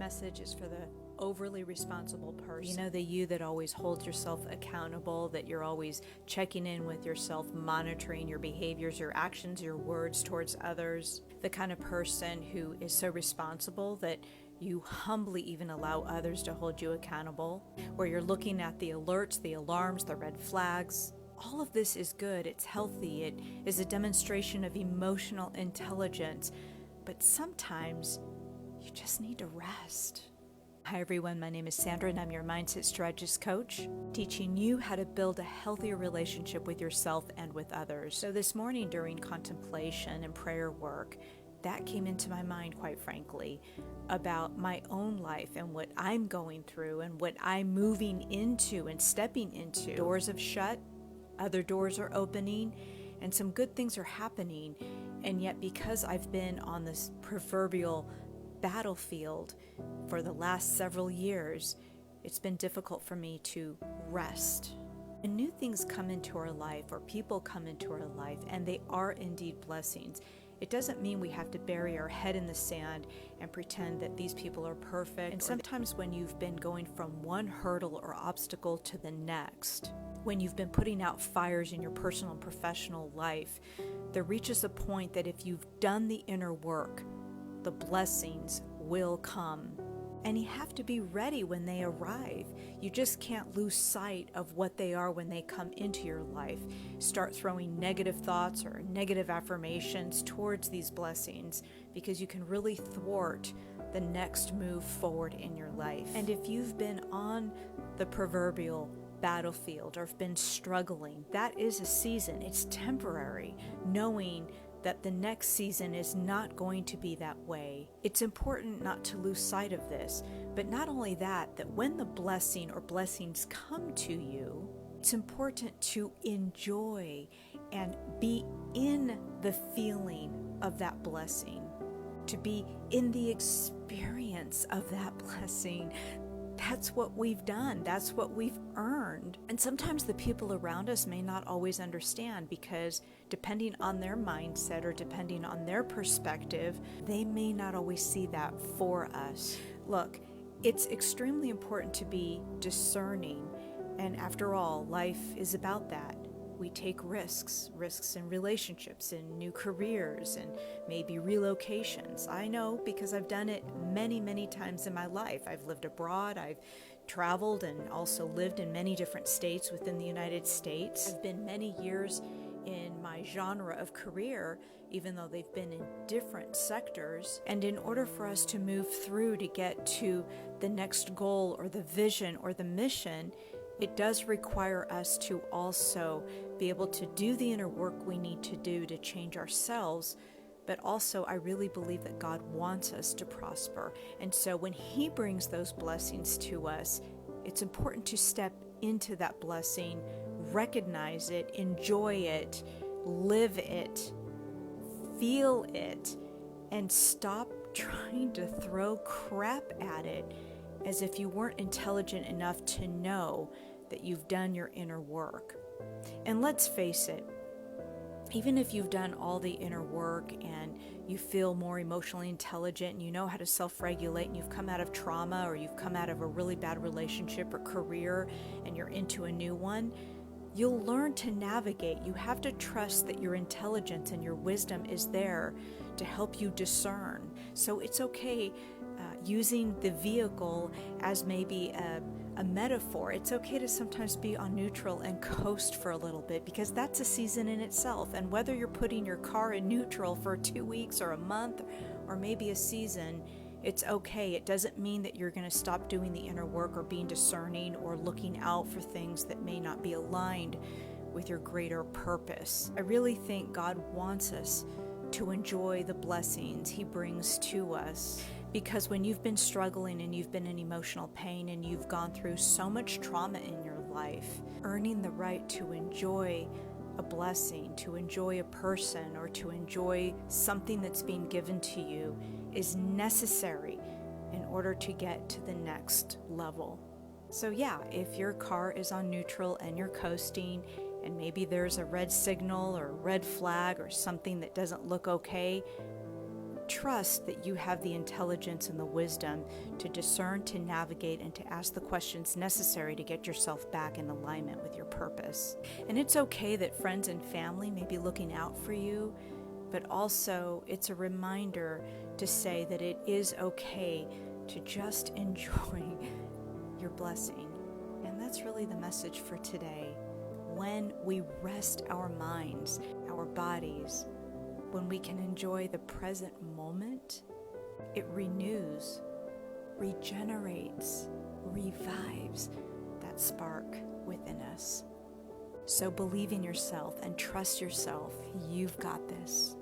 message is for the overly responsible person. You know, the you that always holds yourself accountable, that you're always checking in with yourself, monitoring your behaviors, your actions, your words towards others. The kind of person who is so responsible that you humbly even allow others to hold you accountable, where you're looking at the alerts, the alarms, the red flags. All of this is good. It's healthy. It is a demonstration of emotional intelligence. But sometimes you just need to rest. Hi everyone, my name is Sandra and I'm your Mindset Strategist Coach, teaching you how to build a healthier relationship with yourself and with others. So this morning during contemplation and prayer work, that came into my mind, quite frankly, about my own life and what I'm going through and what I'm moving into and stepping into. Doors have shut, other doors are opening, and some good things are happening. And yet because I've been on this proverbial battlefield for the last several years, it's been difficult for me to rest. And new things come into our life, or people come into our life, and they are indeed blessings. It doesn't mean we have to bury our head in the sand and pretend that these people are perfect. And sometimes when you've been going from one hurdle or obstacle to the next, when you've been putting out fires in your personal and professional life, there reaches a point that if you've done the inner work, the blessings will come. And you have to be ready when they arrive. You just can't lose sight of what they are when they come into your life. Start throwing negative thoughts or negative affirmations towards these blessings, because you can really thwart the next move forward in your life. And if you've been on the proverbial battlefield or have been struggling, that is a season. It's temporary, knowing that the next season is not going to be that way. It's important not to lose sight of this, but not only that, that when the blessing or blessings come to you, it's important to enjoy and be in the feeling of that blessing, to be in the experience of that blessing. That's what we've done. That's what we've earned. And sometimes the people around us may not always understand, because depending on their mindset or depending on their perspective, they may not always see that for us. Look, it's extremely important to be discerning. And after all, life is about that. We take risks in relationships, in new careers, and maybe relocations. I know, because I've done it many, many times in my life. I've lived abroad, I've traveled and also lived in many different states within the United States. I've been many years in my genre of career, even though they've been in different sectors. And in order for us to move through to get to the next goal or the vision or the mission, it does require us to also be able to do the inner work we need to do to change ourselves. But also, I really believe that God wants us to prosper. And so when He brings those blessings to us, it's important to step into that blessing, recognize it, enjoy it, live it, feel it, and stop trying to throw crap at it as if you weren't intelligent enough to know that you've done your inner work. And let's face it, even if you've done all the inner work and you feel more emotionally intelligent and you know how to self-regulate, and you've come out of trauma, or you've come out of a really bad relationship or career and you're into a new one, you'll learn to navigate. You have to trust that your intelligence and your wisdom is there to help you discern. So it's okay using the vehicle as maybe a metaphor. It's okay to sometimes be on neutral and coast for a little bit, because that's a season in itself. And whether you're putting your car in neutral for 2 weeks or a month or maybe a season, it's okay. It doesn't mean that you're going to stop doing the inner work or being discerning or looking out for things that may not be aligned with your greater purpose. I really think God wants us to enjoy the blessings He brings to us. Because when you've been struggling and you've been in emotional pain and you've gone through so much trauma in your life, earning the right to enjoy a blessing, to enjoy a person, or to enjoy something that's being given to you is necessary in order to get to the next level. So yeah, if your car is on neutral and you're coasting, and maybe there's a red signal or red flag or something that doesn't look okay, Trust that you have the intelligence and the wisdom to discern, to navigate, and to ask the questions necessary to get yourself back in alignment with your purpose. And it's okay that friends and family may be looking out for you, but also it's a reminder to say that it is okay to just enjoy your blessing. And that's really the message for today. When we rest our minds, our bodies, when we can enjoy the present moment, it renews, regenerates, revives that spark within us. So believe in yourself and trust yourself. You've got this.